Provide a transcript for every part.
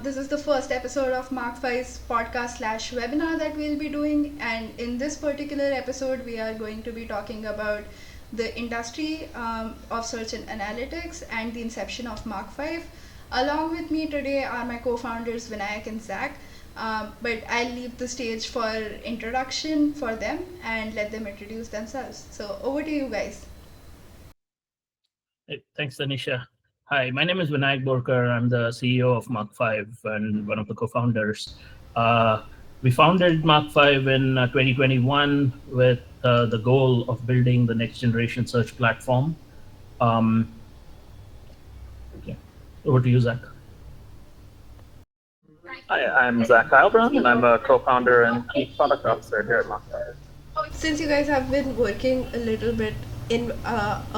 This is the first episode of Mach5's podcast slash webinar that we'll be doing. And in this particular episode, we are going to be talking about the industry of search and analytics and the inception of Mach5. Along with me today are my co-founders Vinayak and Zach. But I'll leave the stage for introduction for them and let them introduce themselves. So over to you guys. Hey, thanks, Tanisha. Hi, my name is Vinayak Borkar. I'm the CEO of Mach5 and one of the co-founders. We founded Mach5 in 2021 with the goal of building the next generation search platform. Okay. Over to you, Zach. Hi, I'm Zach Heilbrunn, and I'm a co-founder and chief product officer here at Mach5. Since you guys have been working a little bit in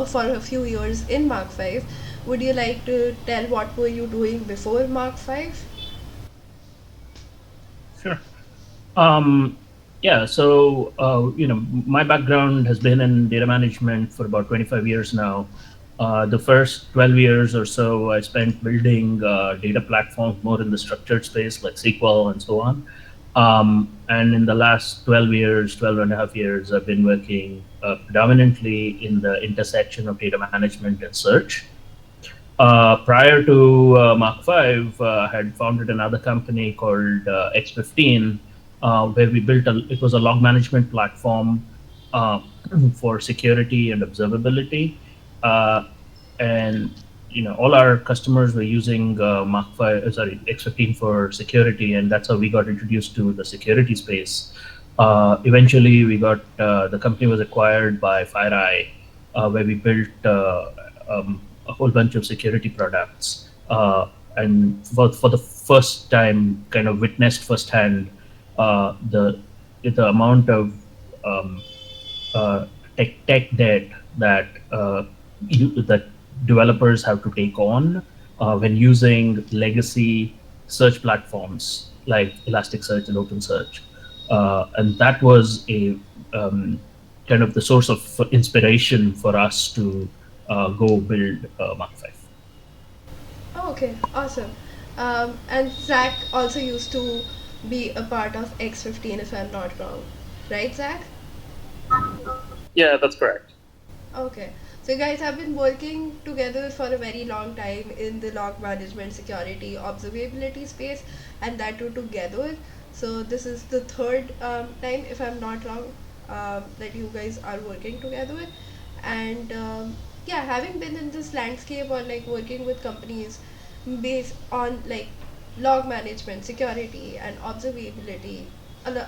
for a few years in Mach5, would you like to tell what were you doing before Mach5? Sure. Yeah, so my background has been in data management for about 25 years now. The first 12 years or so, I spent building data platforms more in the structured space like SQL and so on. And in the last 12 years, 12 and a half years, I've been working predominantly in the intersection of data management and search. Prior to Mach5, I had founded another company called X15, where we built it was a log management platform for security and observability. And all our customers were using X15 for security, and that's how we got introduced to the security space. Eventually, the company was acquired by FireEye, where we built a whole bunch of security products, and for the first time, kind of witnessed firsthand the amount of tech debt that that developers have to take on when using legacy search platforms like Elasticsearch and OpenSearch, and that was a kind of the source of inspiration for us to go build Mach5. Oh, okay, awesome. And Zach also used to be a part of X15, if I'm not wrong, right, Zach? Yeah, that's correct. Okay. So you guys have been working together for a very long time in the log management, security, observability space, and that too together. So this is the third time, if I'm not wrong, that you guys are working together. And yeah, having been in this landscape or like working with companies based on like log management, security, and observability,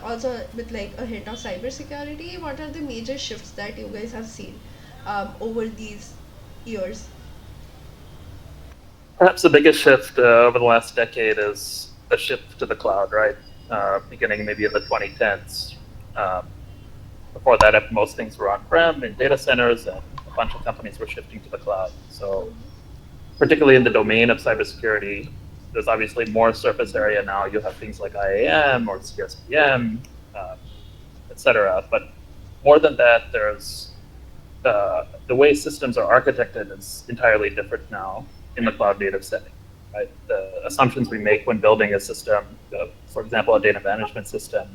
also with like a hint of cybersecurity, what are the major shifts that you guys have seen over these years? Perhaps the biggest shift over the last decade is the shift to the cloud, right? Beginning maybe in the 2010s. Before that, most things were on-prem in data centers, and a bunch of companies were shifting to the cloud. So particularly in the domain of cybersecurity, there's obviously more surface area now. You have things like IAM or CSPM, et cetera. But more than that, there's the way systems are architected is entirely different now in the cloud native setting. Right? The assumptions we make when building a system, for example, a data management system,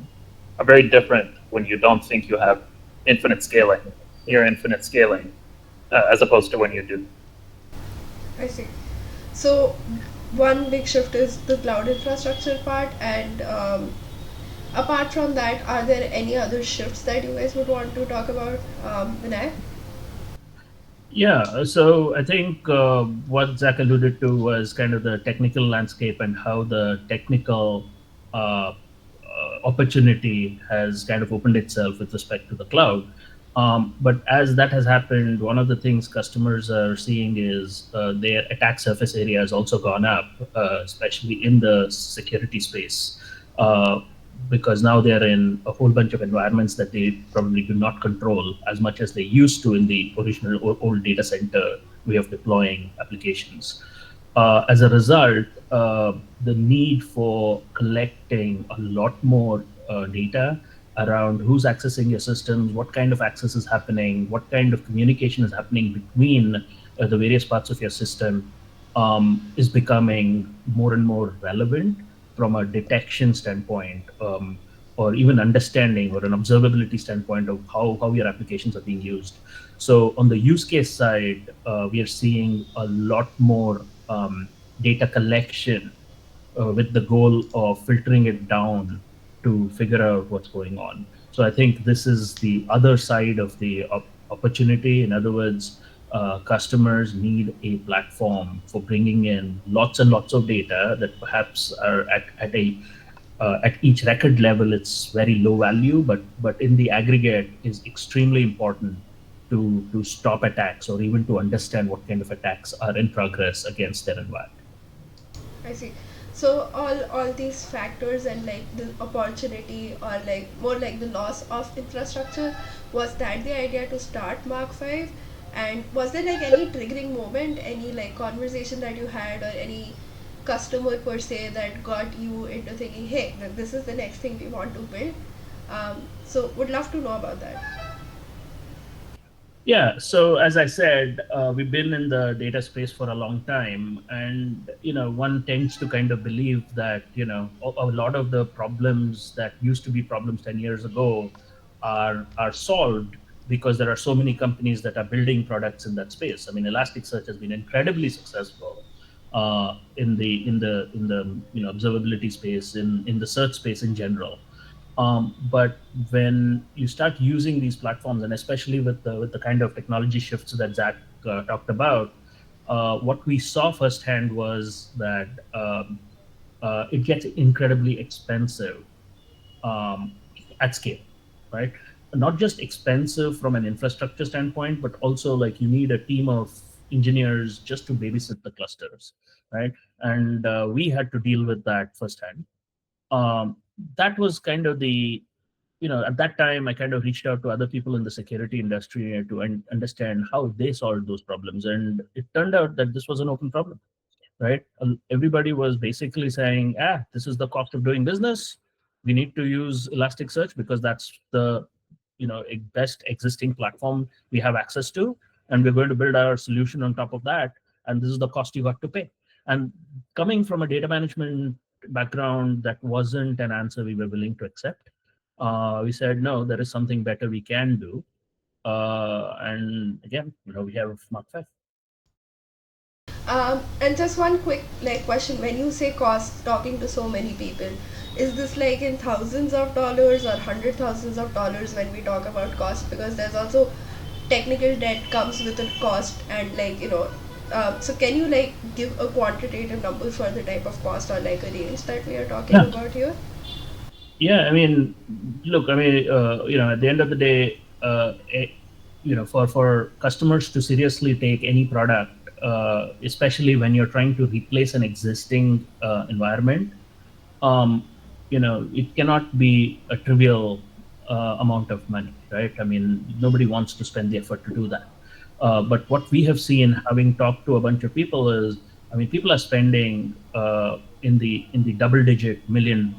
are very different when you don't think you have infinite scaling, near infinite scaling, as opposed to when you do. I see. So one big shift is the cloud infrastructure part, and apart from that, are there any other shifts that you guys would want to talk about, Vinay? Yeah, so I think what Zach alluded to was kind of the technical landscape and how the technical opportunity has kind of opened itself with respect to the cloud. But as that has happened, one of the things customers are seeing is their attack surface area has also gone up, especially in the security space, because now they're in a whole bunch of environments that they probably do not control as much as they used to in the original old data center way of deploying applications. As a result, the need for collecting a lot more data around who's accessing your systems, what kind of access is happening, what kind of communication is happening between the various parts of your system is becoming more and more relevant from a detection standpoint, or even understanding or an observability standpoint of how your applications are being used. So on the use case side, we are seeing a lot more data collection with the goal of filtering it down to figure out what's going on. So I think this is the other side of the opportunity. In other words, customers need a platform for bringing in lots and lots of data that perhaps are at each record level it's very low value, but in the aggregate is extremely important to stop attacks or even to understand what kind of attacks are in progress against their environment. I see. So all these factors and like the opportunity or like more like the loss of infrastructure, was that the idea to start Mach 5? And was there like any triggering moment, any like conversation that you had, or any customer per se that got you into thinking, hey, this is the next thing we want to build? So would love to know about that. Yeah, so as I said, we've been in the data space for a long time, and one tends to kind of believe that a lot of the problems that used to be problems 10 years ago are solved because there are so many companies that are building products in that space. I mean, Elasticsearch has been incredibly successful in the observability space, in the search space in general. But when you start using these platforms, and especially with the kind of technology shifts that Zach talked about, what we saw firsthand was that it gets incredibly expensive um, at scale, right? Not just expensive from an infrastructure standpoint, but also like you need a team of engineers just to babysit the clusters, right? And we had to deal with that firsthand. Um, that was kind of the at that time I kind of reached out to other people in the security industry to understand how they solved those problems, and it turned out that this was an open problem, right? Everybody was basically saying, this is the cost of doing business. We need to use Elasticsearch because that's the best existing platform we have access to, and we're going to build our solution on top of that, and this is the cost you got to pay. And coming from a data management background, that wasn't an answer we were willing to accept. We said, no, there is something better we can do. And again, we have Mach5. And just one quick like question: when you say cost, talking to so many people, is this like in thousands of dollars or hundred thousands of dollars when we talk about cost? Because there's also technical debt comes with a cost, and so can you like give a quantitative number for the type of cost or like a range that we are talking Yeah. about here? Yeah, I mean, look, I mean, at the end of the day, for customers to seriously take any product, especially when you're trying to replace an existing environment, um, it cannot be a trivial amount of money, right? I mean, nobody wants to spend the effort to do that. But what we have seen, having talked to a bunch of people, is, I mean, people are spending in the double-digit $1 million,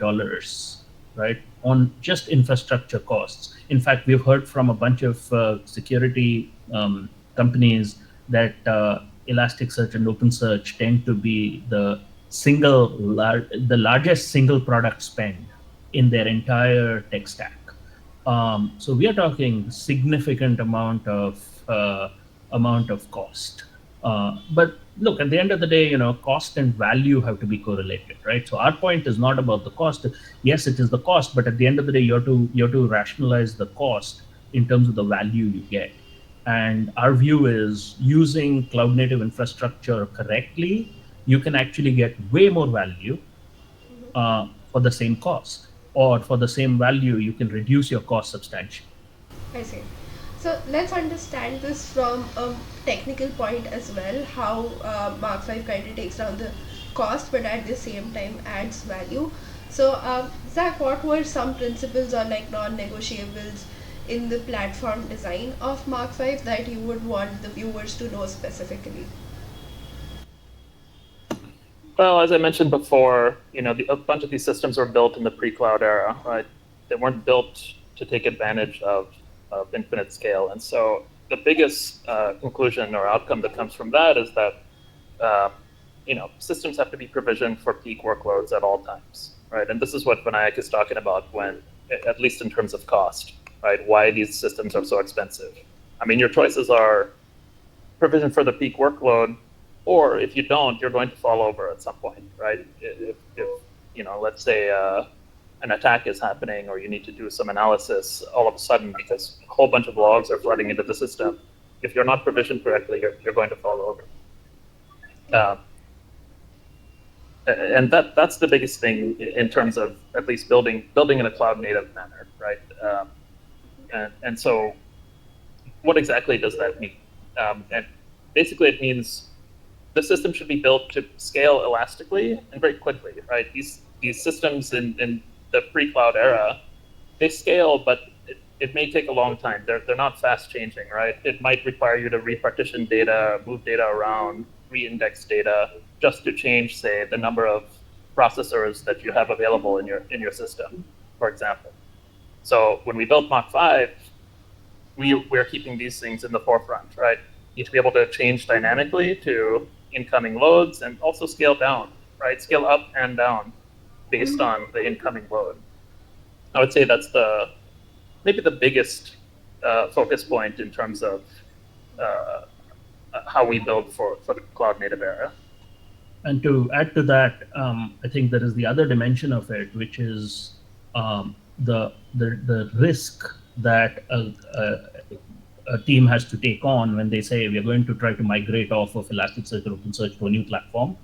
right, on just infrastructure costs. In fact, we've heard from a bunch of security companies that Elasticsearch and OpenSearch tend to be the largest single product spend in their entire tech stack. So we are talking significant amount of cost. But look, at the end of the day, cost and value have to be correlated, right? So our point is not about the cost. Yes, it is the cost, but at the end of the day, you have to rationalize the cost in terms of the value you get. And our view is, using cloud native infrastructure correctly, you can actually get way more value for the same cost, or for the same value, you can reduce your cost substantially. I see. So let's understand this from a technical point as well. How Mark 5 kind of takes down the cost, but at the same time adds value. So Zach, what were some principles or like non-negotiables in the platform design of Mark 5 that you would want the viewers to know specifically? Well, as I mentioned before, a bunch of these systems were built in the pre-cloud era, right? They weren't built to take advantage of infinite scale. And so the biggest conclusion or outcome that comes from that is that systems have to be provisioned for peak workloads at all times, right? And this is what Vinayak is talking about when, at least in terms of cost, right? Why these systems are so expensive. I mean, your choices are provision for the peak workload, or if you don't, you're going to fall over at some point, right? If let's say an attack is happening, or you need to do some analysis all of a sudden because a whole bunch of logs are flooding into the system, if you're not provisioned correctly, you're going to fall over. And that's the biggest thing in terms of at least building in a cloud native manner, right? And so, what exactly does that mean? And basically, it means the system should be built to scale elastically and very quickly, right? These systems in the pre-cloud era, they scale, but it may take a long time. They're not fast changing, right? It might require you to repartition data, move data around, re-index data, just to change, say, the number of processors that you have available in your system, for example. So when we built Mach5, we're keeping these things in the forefront, right? You need to be able to change dynamically to incoming loads and also scale down, right? Scale up and down based on the incoming load. I would say that's maybe the biggest focus point in terms of how we build for the cloud native era. And to add to that, I think there is the other dimension of it, which is the risk that a team has to take on when they say we are going to try to migrate off of Elasticsearch or OpenSearch to a new platform.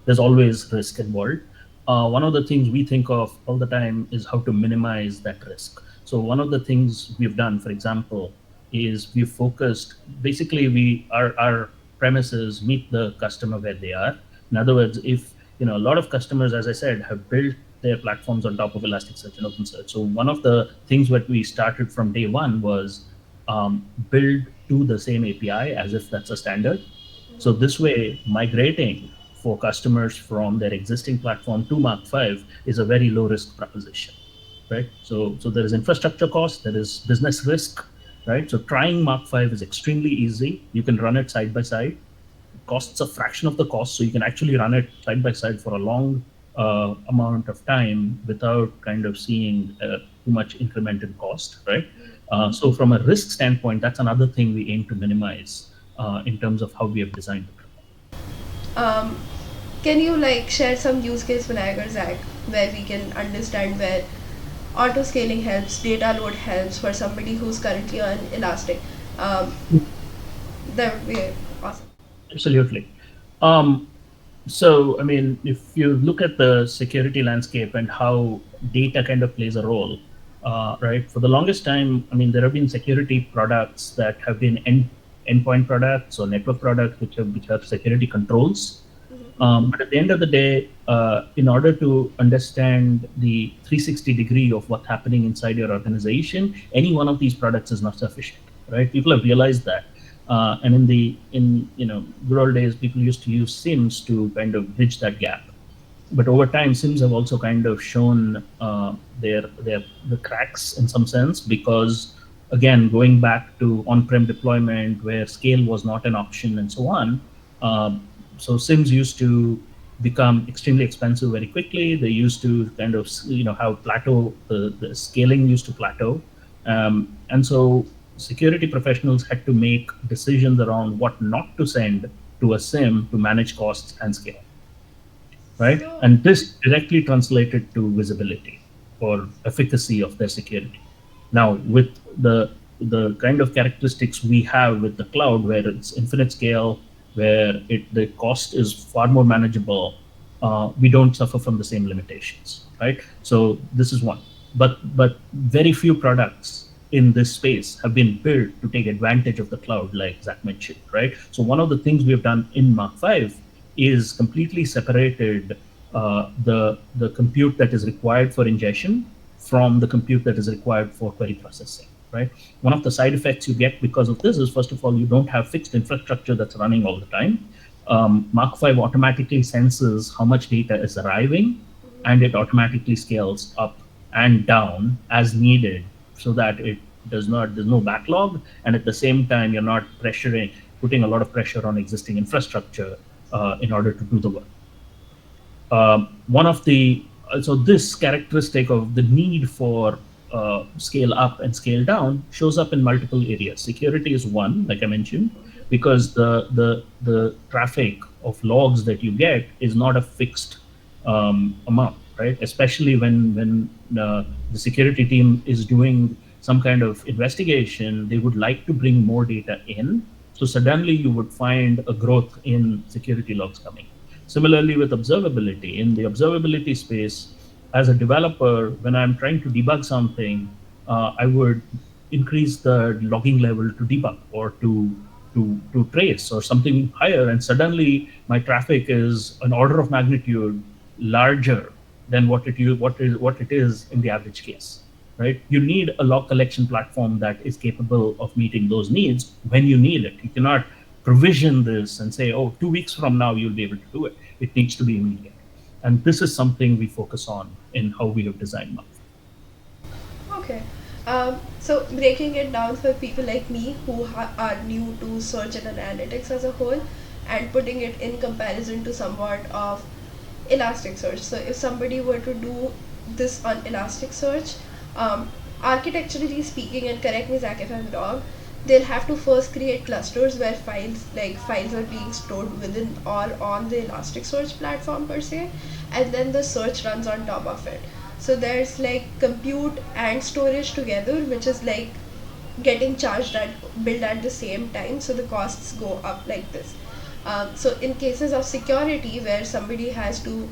There's always risk involved. One of the things we think of all the time is how to minimize that risk. So one of the things we've done, for example, is we've focused, basically our premises meet the customer where they are. In other words, if a lot of customers, as I said, have built their platforms on top of Elasticsearch and OpenSearch. So one of the things that we started from day one was build to the same API as if that's a standard. So this way, migrating for customers from their existing platform to Mach5 is a very low risk proposition, right? So there is infrastructure cost, there is business risk, right? So trying Mach5 is extremely easy. You can run it side by side. It costs a fraction of the cost, so you can actually run it side by side for a long amount of time without kind of seeing too much increment in cost, right? So from a risk standpoint, that's another thing we aim to minimize in terms of how we have designed it. Can you share some use case, Vinayak or Zach, where we can understand where auto scaling helps, data load helps for somebody who's currently on Elastic? That would be awesome. Absolutely. So, I mean, if you look at the security landscape and how data kind of plays a role, right? For the longest time, I mean, there have been security products that have been endpoint products or network products, which are security controls. But at the end of the day, in order to understand the 360 degree of what's happening inside your organization, any one of these products is not sufficient, right? People have realized that. And in good old days, people used to use SIMs to kind of bridge that gap. But over time, SIMs have also kind of shown the cracks in some sense, because again, going back to on-prem deployment where scale was not an option and so on. So SIMs used to become extremely expensive very quickly. They used to kind of have plateau. The scaling used to plateau, and so security professionals had to make decisions around what not to send to a SIM to manage costs and scale, right? And this directly translated to visibility or efficacy of their security. Now, with the kind of characteristics we have with the cloud, where it's infinite scale, where the cost is far more manageable, we don't suffer from the same limitations, right? So this is one. But very few products in this space have been built to take advantage of the cloud, like Zach mentioned, right? So one of the things we've done in Mach5 is completely separated the compute that is required for ingestion from the compute that is required for query processing, right? One of the side effects you get because of this is, first of all, you don't have fixed infrastructure that's running all the time. Mach5 automatically senses how much data is arriving, and it automatically scales up and down as needed, so that there's no backlog, and at the same time you're not putting a lot of pressure on existing infrastructure in order to do the work. One of the So this characteristic of the need for scale up and scale down shows up in multiple areas. Security is one, like I mentioned, because the traffic of logs that you get is not a fixed amount, right? Especially when the security team is doing some kind of investigation, they would like to bring more data in. So suddenly you would find a growth in security logs coming. Similarly, with observability, in the observability space, as a developer, when I'm trying to debug something, I would increase the logging level to debug or to trace or something higher, and suddenly my traffic is an order of magnitude larger than what it is in the average case. Right? You need a log collection platform that is capable of meeting those needs when you need it. You cannot provision this and say, oh, 2 weeks from now you'll be able to do it. It needs to be immediate. And this is something we focus on in how we have designed Mach5. Okay. So breaking it down for people like me who are new to search and analytics as a whole, and putting it in comparison to somewhat of Elasticsearch. So if somebody were to do this on Elasticsearch, um, architecturally speaking, and correct me Zach if I'm wrong, they'll have to first create clusters where files are being stored within or on the Elasticsearch platform per se, and then the search runs on top of it. So there's like compute and storage together, which is like getting charged at billed at the same time, so the costs go up like this. So in cases of security where somebody has to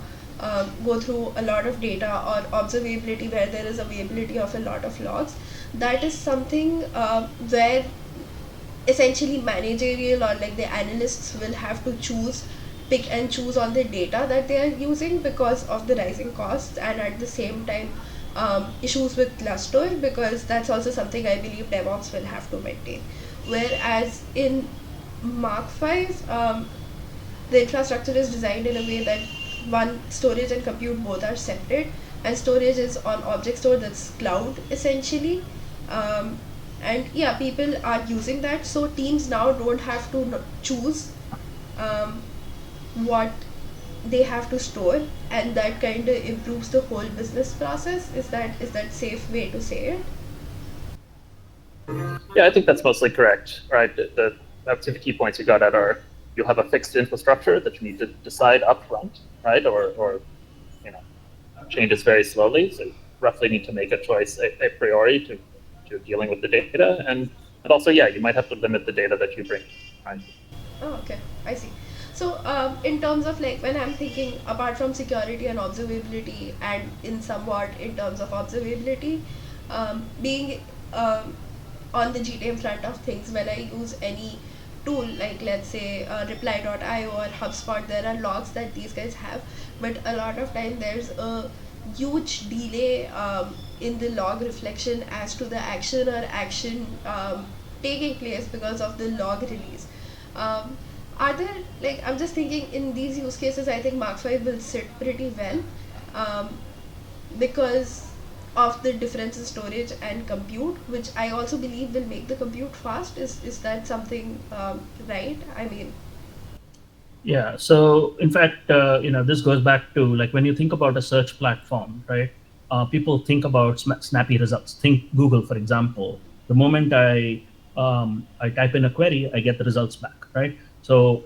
go through a lot of data, or observability where there is availability of a lot of logs, that is something where essentially managerial or like the analysts will have to pick and choose on the data that they are using because of the rising costs, and at the same time issues with cluster, because that's also something I believe DevOps will have to maintain. Whereas in Mach5, the infrastructure is designed in a way that one, storage and compute both are separate, and storage is on object store, that's cloud essentially. um, and yeah, people are using that, so teams now don't have to choose um, what they have to store, and that kind of improves the whole business process. Is that safe way to say it? Yeah, I think that's mostly correct, right? I would say the key points you got at are you have a fixed infrastructure that you need to decide upfront, right? Or you know, changes very slowly. So you roughly need to make a choice a priori to dealing with the data. And also, yeah, you might have to limit the data that you bring, right? Oh, okay, I see. So, in terms of like when I'm thinking apart from security and observability, and in somewhat in terms of observability, being on the GTM front of things, when I use any tool like let's say reply.io or HubSpot, there are logs that these guys have, but a lot of time there's a huge delay in the log reflection as to the action taking place because of the log release. um, are there, like, I'm just thinking in these use cases, I think Mach5 will sit pretty well, um, because of the difference in storage and compute, which I also believe will make the compute fast. Is that something right? I mean, Yeah. So in fact, this goes back to like when you think about a search platform, right? People think about snappy results. Think Google, for example. The moment I type in a query, I get the results back, right? So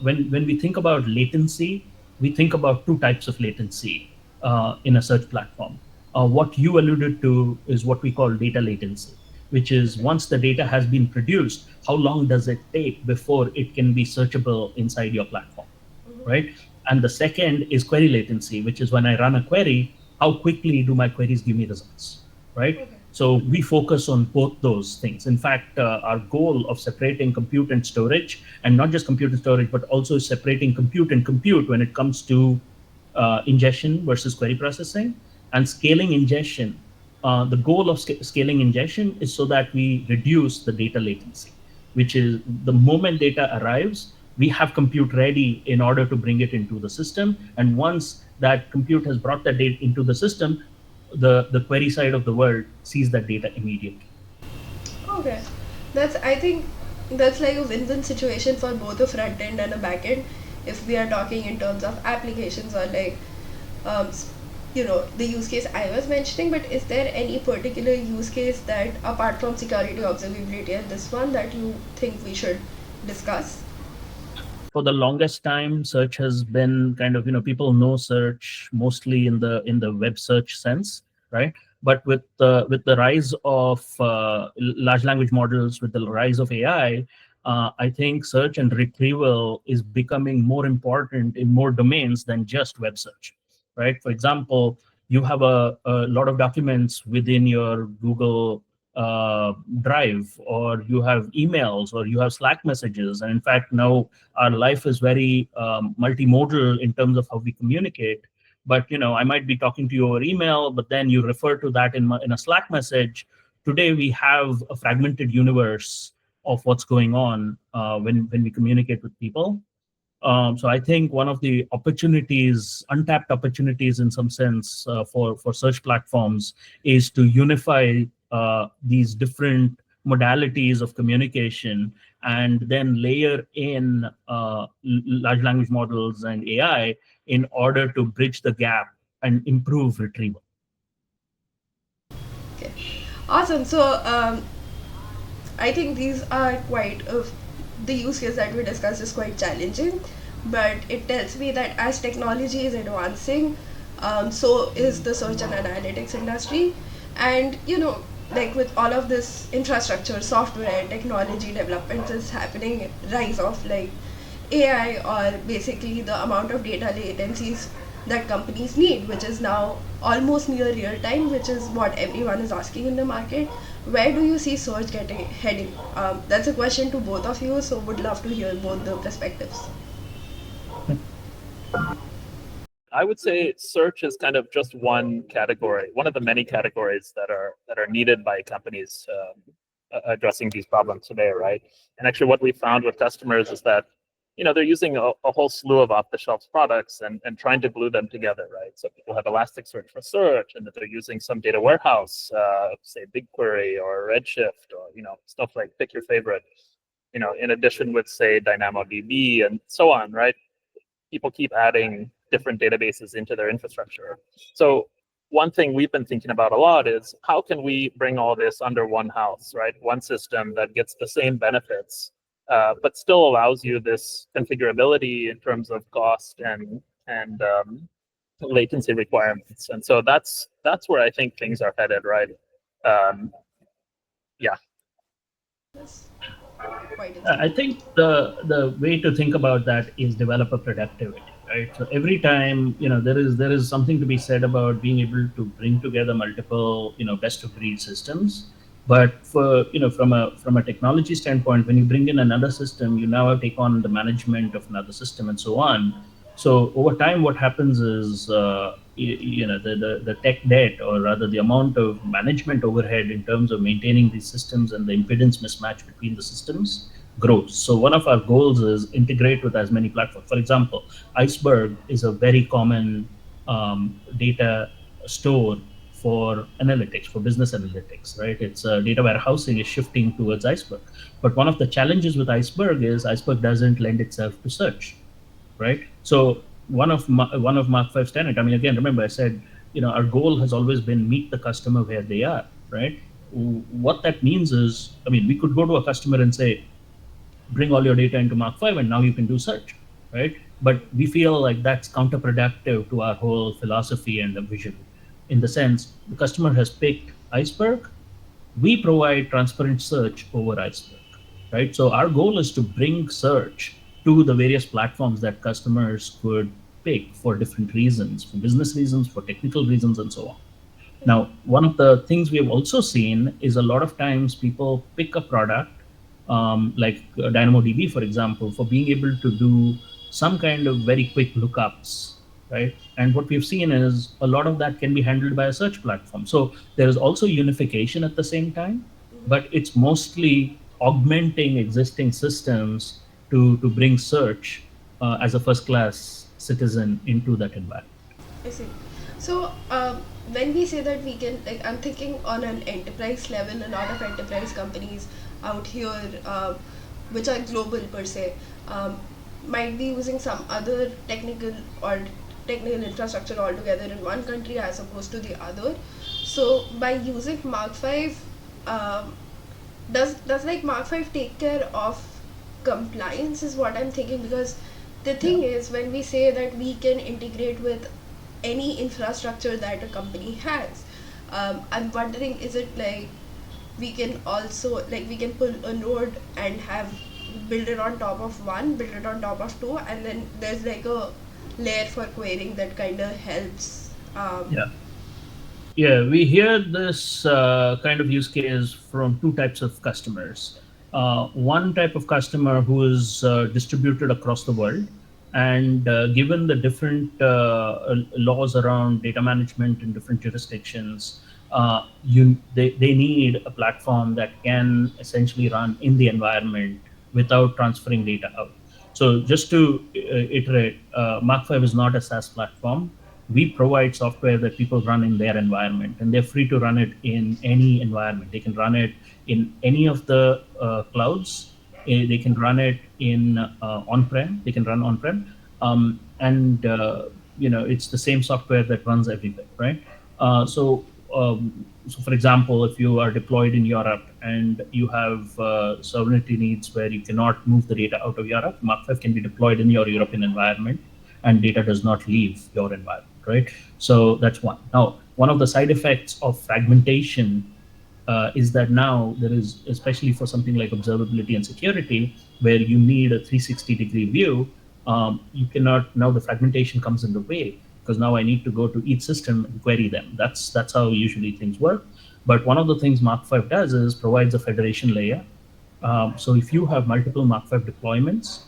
when we think about latency, we think about two types of latency in a search platform. What you alluded to is what we call data latency, which is once the data has been produced, how long does it take before it can be searchable inside your platform, right? And the second is query latency, which is when I run a query, how quickly do my queries give me results, right? okay. So we focus on both those things. In fact, our goal of separating compute and storage, and not just compute and storage, but also separating compute when it comes to ingestion versus query processing and scaling ingestion. The goal of scaling ingestion is so that we reduce the data latency, which is the moment data arrives, we have compute ready in order to bring it into the system. And once that compute has brought that data into the system, the query side of the world sees that data immediately. Okay, I think that's like a win-win situation for both a front end and a back end. if we are talking in terms of applications or like um, the use case I was mentioning, but is there any particular use case that apart from security, observability, and this one that you think we should discuss? For the longest time, search has been kind of, people know search mostly in the web search sense, right? But with the rise of large language models, with the rise of AI, I think search and retrieval is becoming more important in more domains than just web search, right? For example, you have a lot of documents within your Google Drive, or you have emails, or you have Slack messages, and in fact now our life is very multimodal in terms of how we communicate. But I might be talking to you over email, but then you refer to that in a Slack message. Today we have a fragmented universe of what's going on when we communicate with people. So I think one of the opportunities, untapped opportunities in some sense, for search platforms is to unify these different modalities of communication, and then layer in large language models and AI in order to bridge the gap and improve retrieval. Okay, awesome. So I think these are quite the use case that we discussed is quite challenging, but it tells me that as technology is advancing, so is the search and analytics industry, and like with all of this infrastructure, software, technology developments is happening, rise of like AI or basically the amount of data latencies that companies need, which is now almost near real time, which is what everyone is asking in the market. Where do you see search getting heading? That's a question to both of you, so would love to hear both the perspectives. I would say search is kind of just one category, one of the many categories that are needed by companies addressing these problems today, right? And actually, what we found with customers is that they're using a whole slew of off-the-shelf products and trying to glue them together, right? So people have Elasticsearch for search, and that they're using some data warehouse, say BigQuery or Redshift, or stuff like pick your favorite. In addition with say DynamoDB and so on, right? People keep adding different databases into their infrastructure. So one thing we've been thinking about a lot is how can we bring all this under one house, right? One system that gets the same benefits, but still allows you this configurability in terms of cost and latency requirements. And so that's where I think things are headed, right? Yeah. That's quite I insightful. think the way to think about that is developer productivity, right? So every time, there is something to be said about being able to bring together multiple, best of breed systems. But for from a technology standpoint, when you bring in another system, you now take on the management of another system and so on. So over time, what happens is, the tech debt, or rather the amount of management overhead in terms of maintaining these systems and the impedance mismatch between the systems grows. So one of our goals is integrate with as many platforms. For example, Iceberg is a very common data store for analytics, for business analytics, right? It's data warehousing is shifting towards Iceberg. But one of the challenges with Iceberg is Iceberg doesn't lend itself to search, right? So one of Mach5's tenet. I mean, again, remember I said, our goal has always been meet the customer where they are, right? What that means is, I mean, we could go to a customer and say, bring all your data into Mach5, and now you can do search, right? But we feel like that's counterproductive to our whole philosophy and the vision, in the sense the customer has picked Iceberg, we provide transparent search over Iceberg, right? So our goal is to bring search to the various platforms that customers could pick for different reasons, for business reasons, for technical reasons, and so on. Now, one of the things we have also seen is a lot of times people pick a product, like DynamoDB, for example, for being able to do some kind of very quick lookups, right? And what we've seen is a lot of that can be handled by a search platform. So there is also unification at the same time, but it's mostly augmenting existing systems to bring search as a first class citizen into that environment. I see. So, when we say that we can, like, I'm thinking on an enterprise level, a lot of enterprise companies out here, which are global per se, might be using some other technical infrastructure altogether in one country as opposed to the other. So by using Mach5, um, does like Mach5 take care of compliance is what I'm thinking, because the Yeah. thing is, when we say that we can integrate with any infrastructure that a company has, I'm wondering, is it like we can also, like, we can pull a node and have build it on top of one, build it on top of two, and then there's like a layer for querying that kind of helps. Yeah. Yeah, we hear this kind of use case from two types of customers. One type of customer who is distributed across the world, and given the different laws around data management in different jurisdictions, they need a platform that can essentially run in the environment without transferring data out. So just to iterate, Mach5 is not a SaaS platform. We provide software that people run in their environment, and they're free to run it in any environment. They can run it in any of the clouds. They can run it in on-prem. They can run on-prem, and it's the same software that runs everywhere, right? So for example, if you are deployed in Europe and you have sovereignty needs where you cannot move the data out of Europe, Mach5 can be deployed in your European environment, and data does not leave your environment, right? So that's one. Now, one of the side effects of fragmentation is that now there is, especially for something like observability and security, where you need a 360-degree view, you cannot, now the fragmentation comes in the way, because now I need to go to each system and query them. That's how usually things work. But one of the things Mach5 does is provides a federation layer. So if you have multiple Mach5 deployments,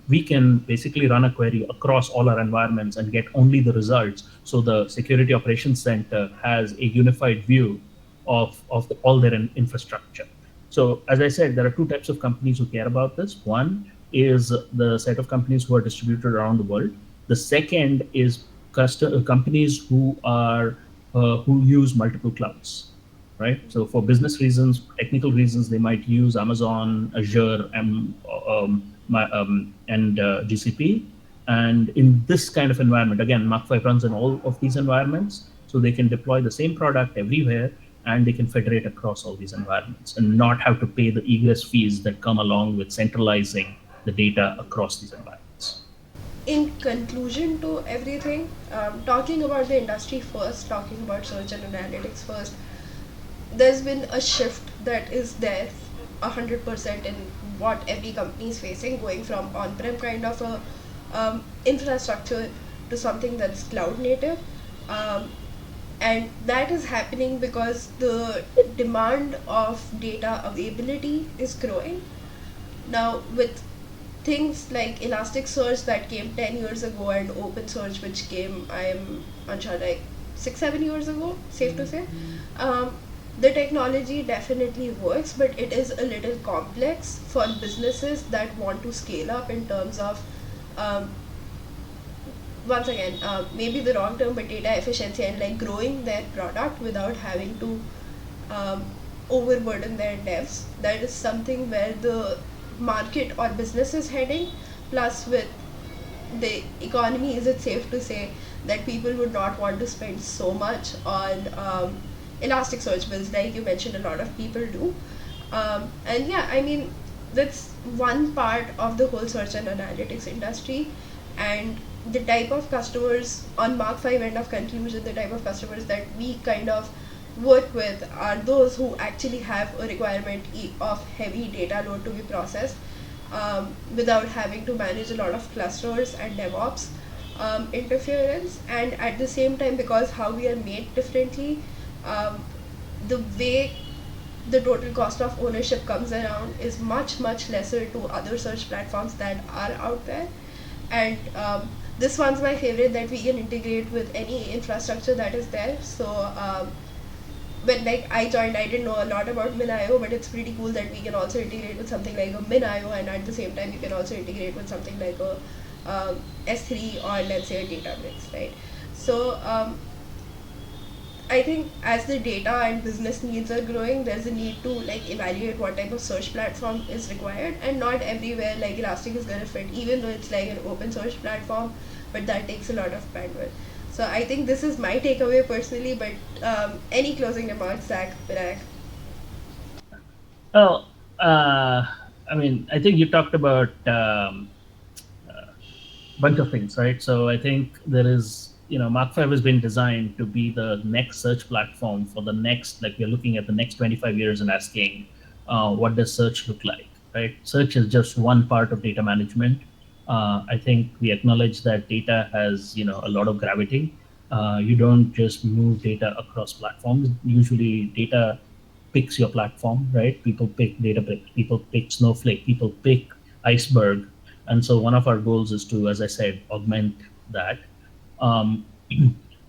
we can basically run a query across all our environments and get only the results. So the Security Operations Center has a unified view of all their infrastructure. So as I said, there are two types of companies who care about this. One is the set of companies who are distributed around the world. The second is companies who use multiple clouds, right? So for business reasons, for technical reasons, they might use Amazon, Azure, and GCP. And in this kind of environment, again, Mach5 runs in all of these environments, so they can deploy the same product everywhere, and they can federate across all these environments and not have to pay the egress fees that come along with centralizing the data across these environments. In conclusion to everything, talking about the industry first, talking about search and analytics first, there's been a shift that is there 100% in what every company is facing, going from on-prem kind of a infrastructure to something that's cloud native. Um, and that is happening because the demand of data availability is growing. Now, with things like Elasticsearch that came 10 years ago and OpenSearch, which came, I'm unsure, like 6-7 years ago, safe to say, um, the technology definitely works, but it is a little complex for businesses that want to scale up in terms of, um, once again, maybe the wrong term, but data efficiency and like growing their product without having to um, overburden their devs. That is something where the market or business is heading. Plus, with the economy, is it safe to say that people would not want to spend so much on Elasticsearch bills, like you mentioned, a lot of people do. And yeah, I mean, that's one part of the whole search and analytics industry. And the type of customers on Mach5 end of conclusion, the type of customers that we kind of work with are those who actually have a requirement of heavy data load to be processed, without having to manage a lot of clusters and DevOps interference. And at the same time, because how we are made differently, um, the way the total cost of ownership comes around is much lesser to other search platforms that are out there. And this one's my favorite, that we can integrate with any infrastructure that is there. So when like I joined, I didn't know a lot about MinIO, but it's pretty cool that we can also integrate with something like a MinIO, and at the same time you can also integrate with something like a S3, or let's say a Databricks, right? So I think as the data and business needs are growing, there's a need to like evaluate what type of search platform is required, and not everywhere like Elastic is gonna fit, even though it's like an open source platform, but that takes a lot of bandwidth. So I think this is my takeaway personally. But any closing remarks, Zach, Vinayak? Well, I mean, I think you talked about bunch of things, right? So I think there is, Mach5 has been designed to be the next search platform for the next, like we're looking at the next 25 years and asking, what does search look like, right? Search is just one part of data management. I think we acknowledge that data has, a lot of gravity. You don't just move data across platforms. Usually data picks your platform, right? People pick Databricks, people pick Snowflake, people pick Iceberg. And so one of our goals is to, as I said, augment that. Um,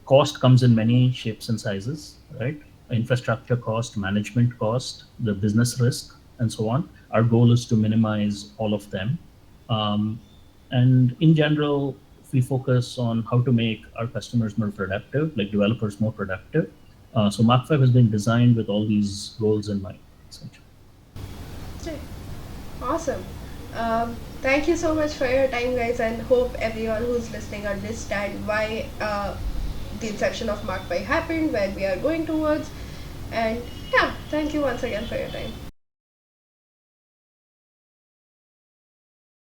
Cost comes in many shapes and sizes, right? Infrastructure cost, management cost, the business risk, and so on. Our goal is to minimize all of them. Um, and in general, we focus on how to make our customers more productive, like developers more productive. So Mach5 has been designed with all these goals in mind, essentially. Okay. Awesome. Thank you so much for your time, guys, and hope everyone who's listening understand why the inception of Mach5 happened, where we are going towards. And yeah, thank you once again for your time.